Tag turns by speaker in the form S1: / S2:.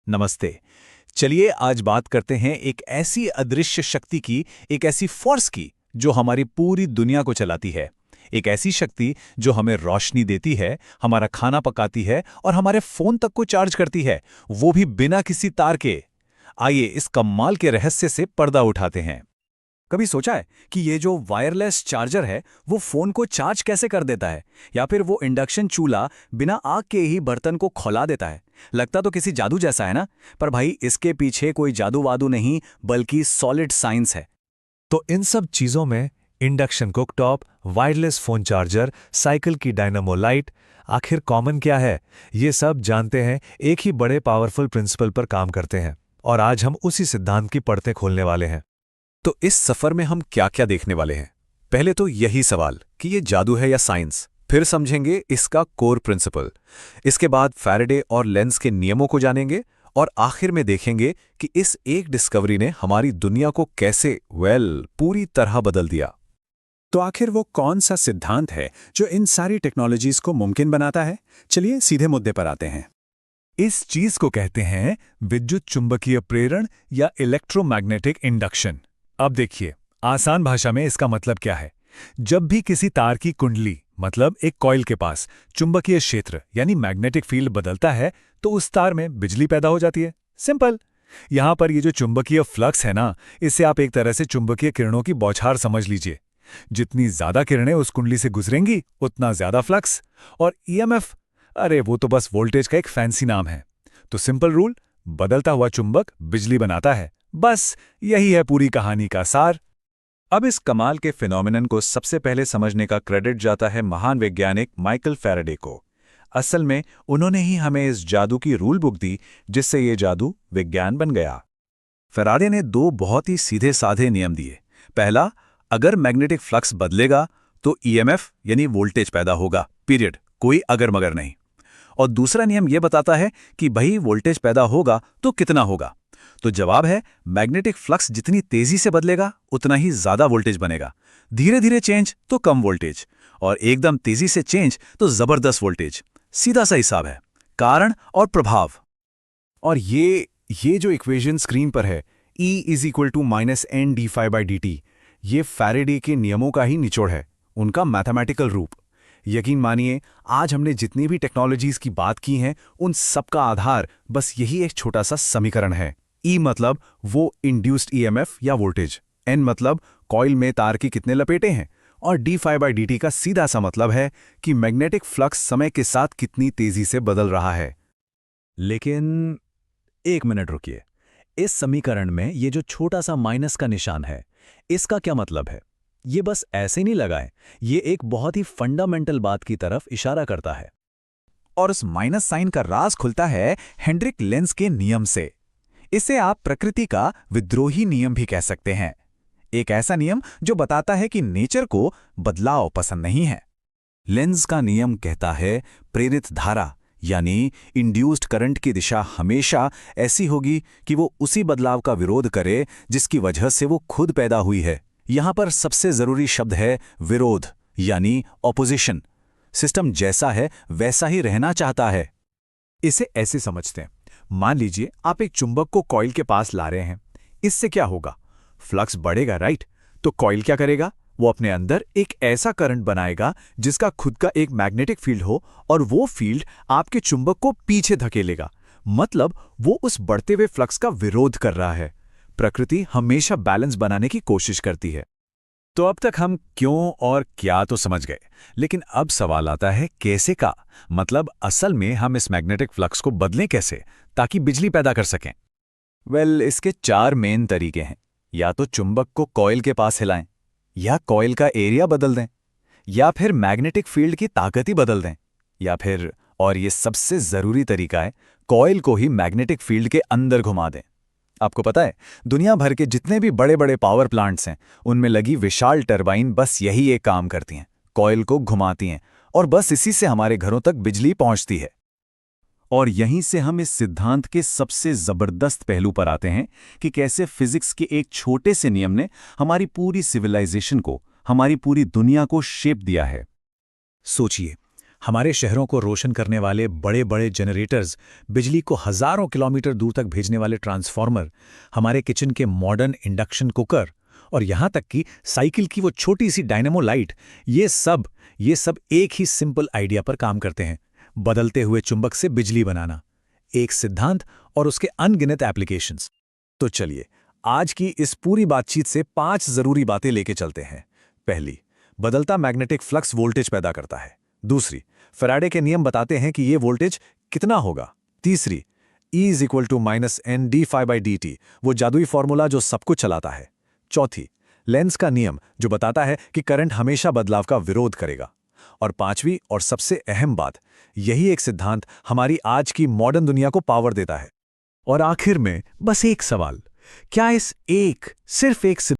S1: नमस्ते। चलिए आज बात करते हैं एक ऐसी अदृश्य शक्ति की, एक ऐसी फोर्स की जो हमारी पूरी दुनिया को चलाती है। एक ऐसी शक्ति जो हमें रोशनी देती है, हमारा खाना पकाती है और हमारे फोन तक को चार्ज करती है, वो भी बिना किसी तार के। आइए इस कमाल के रहस्य से पर्दा उठाते हैं।
S2: कभी सोचा है कि ये जो वायरलेस चार्जर है वो फोन को चार्ज कैसे कर देता है, या फिर वो इंडक्शन चूल्हा बिना आग के ही बर्तन को खौला देता है। लगता तो किसी जादू जैसा है ना, पर भाई इसके पीछे कोई जादू वादू नहीं बल्कि सॉलिड साइंस है।
S3: तो इन सब चीजों में induction cooktop, wireless phone charger, cycle की डायनामो लाइट, आखिर कॉमन क्या है? ये सब जानते हैं, एक ही बड़े पावरफुल प्रिंसिपल पर काम करते हैं। और आज हम उसी सिद्धांत की परतें खोलने वाले हैं।
S1: तो इस सफर में हम क्या क्या देखने वाले हैं? पहले तो यही सवाल कि ये जादू है या साइंस, फिर समझेंगे इसका कोर प्रिंसिपल। इसके बाद फैराडे और लेंज के नियमों को जानेंगे और आखिर में देखेंगे कि इस एक डिस्कवरी ने हमारी दुनिया को कैसे पूरी तरह बदल दिया।
S4: तो आखिर वो कौन सा सिद्धांत है जो इन सारी टेक्नोलॉजीज को मुमकिन बनाता है? चलिए सीधे मुद्दे पर आते हैं।
S3: इस चीज को कहते हैं विद्युत चुंबकीय प्रेरण या इलेक्ट्रोमैग्नेटिक इंडक्शन। अब देखिए, आसान भाषा में इसका मतलब क्या है। जब भी किसी तार की कुंडली मतलब एक कॉइल के पास चुंबकीय क्षेत्र यानी मैग्नेटिक फील्ड बदलता है तो उस तार में बिजली पैदा हो जाती है। सिंपल। यहां पर ये जो चुंबकीय फ्लक्स है ना, इसे आप एक तरह से चुंबकीय किरणों की बौछार समझ लीजिए। जितनी ज्यादा किरणें उस कुंडली से गुजरेंगी उतना ज्यादा फ्लक्स। और ईएमएफ, अरे वो तो बस वोल्टेज का एक फैंसी नाम है। तो सिंपल रूल, बदलता हुआ चुंबक बिजली बनाता है। बस यही है पूरी कहानी का सार।
S1: अब इस कमाल के फिनोमिनन को सबसे पहले समझने का क्रेडिट जाता है महान वैज्ञानिक माइकल फैराडे को। असल में उन्होंने ही हमें इस जादू की रूल बुक दी जिससे ये जादू विज्ञान बन गया। फैराडे ने दो बहुत ही सीधे साधे नियम दिए। पहला, अगर मैग्नेटिक फ्लक्स बदलेगा तो ईएमएफ यानी वोल्टेज पैदा होगा, पीरियड, कोई अगर मगर नहीं। और दूसरा नियम यह बताता है कि भाई वोल्टेज पैदा होगा तो कितना होगा। तो जवाब है, मैग्नेटिक फ्लक्स जितनी तेजी से बदलेगा उतना ही ज्यादा वोल्टेज बनेगा। धीरे धीरे चेंज तो कम वोल्टेज, और एकदम तेजी से चेंज तो जबरदस्त वोल्टेज। सीधा सा हिसाब है, कारण और प्रभाव।
S2: और ये जो इक्वेशन स्क्रीन पर है, E = -n dφ/dt, ये फैराडे के नियमों का ही निचोड़ है, उनका मैथमेटिकल रूप। यकीन मानिए, आज हमने जितनी भी टेक्नोलॉजीज की बात की हैं उन सबका आधार बस यही एक छोटा सा समीकरण है। E मतलब वो इंड्यूस्ड ईएमएफ या वोल्टेज, N मतलब कॉइल में तार की कितने लपेटे हैं, और dφ/dt का सीधा सा मतलब है कि मैग्नेटिक फ्लक्स समय के साथ कितनी तेजी से बदल रहा है।
S4: लेकिन एक मिनट रुकिए, इस समीकरण में ये जो छोटा सा माइनस का निशान है, इसका क्या मतलब है? ये बस ऐसे नहीं लगाएं, ये एक बहुत ही फंडामेंटल बात की तरफ इशारा करता है।
S1: और उस माइनस साइन का राज खुलता है हेनरिक लेंज के नियम से। इसे आप प्रकृति का विद्रोही नियम भी कह सकते हैं। एक ऐसा नियम जो बताता है कि नेचर को बदलाव पसंद नहीं है। लेंज का नियम कहता है प्रेरित धारा यानी इंड्यूस्ड करंट की दिशा हमेशा ऐसी होगी कि वो उसी बदलाव का विरोध करे जिसकी वजह से वो खुद पैदा हुई है। यहां पर सबसे जरूरी शब्द है विरोध यानी ऑपोजिशन। सिस्टम जैसा है वैसा ही रहना चाहता है।
S2: इसे ऐसे समझते हैं, मान लीजिए आप एक चुंबक को कॉइल के पास ला रहे हैं। इससे क्या होगा? फ्लक्स बढ़ेगा, राइट? तो कॉइल क्या करेगा? वो अपने अंदर एक ऐसा करंट बनाएगा जिसका खुद का एक मैग्नेटिक फील्ड हो, और वो फील्ड आपके चुंबक को पीछे धकेलेगा। मतलब वो उस बढ़ते हुए फ्लक्स का विरोध कर रहा है। प्रकृति हमेशा बैलेंस बनाने की कोशिश करती है।
S1: तो अब तक हम क्यों और क्या तो समझ गए, लेकिन अब सवाल आता है कैसे का। मतलब असल में हम इस मैग्नेटिक फ्लक्स को बदलें कैसे ताकि बिजली पैदा कर सकें। इसके चार मेन तरीके हैं। या तो चुंबक को कॉइल के पास हिलाएं, या कॉइल का एरिया बदल दें, या फिर मैग्नेटिक फील्ड की ताकत ही बदल दें, या फिर, और ये सबसे जरूरी तरीका है, कॉइल को ही मैग्नेटिक फील्ड के अंदर घुमा दें। आपको पता है, दुनिया भर के जितने भी बड़े बड़े पावर प्लांट्स हैं उनमें लगी विशाल टरबाइन बस यही एक काम करती हैं, कॉइल को घुमाती हैं, और बस इसी से हमारे घरों तक बिजली पहुंचती है। और यहीं से हम इस सिद्धांत के सबसे जबरदस्त पहलू पर आते हैं कि कैसे फिजिक्स के एक छोटे से नियम ने हमारी पूरी सिविलाइजेशन को, हमारी पूरी दुनिया को शेप दिया है। सोचिए,
S4: हमारे शहरों को रोशन करने वाले बड़े बड़े जनरेटर्स, बिजली को हजारों किलोमीटर दूर तक भेजने वाले ट्रांसफार्मर, हमारे किचन के मॉडर्न इंडक्शन कुकर और यहाँ तक कि साइकिल की वो छोटी सी डायनेमो लाइट, ये सब एक ही सिंपल आइडिया पर काम करते हैं, बदलते हुए चुंबक से बिजली बनाना। एक सिद्धांत और उसके अनगिनत एप्लीकेशंस।
S3: तो चलिए, आज की इस पूरी बातचीत से 5 जरूरी बातें लेके चलते हैं। पहली, बदलता मैग्नेटिक फ्लक्स वोल्टेज पैदा करता है। दूसरी, फैराडे के नियम बताते हैं कि ये वोल्टेज कितना होगा। तीसरी, E = -NdΦ/dt, वो जादुई फॉर्मूला जो सब कुछ चलाता है। चौथी, लेंस का नियम जो बताता है कि करंट हमेशा बदलाव का विरोध करेगा। और पांचवी और सबसे अहम बात, यही एक सिद्धांत हमारी आज की मॉडर्न दुनिया को पावर देता है।
S4: और आखिर में बस एक सवाल, क्या सिर्फ एक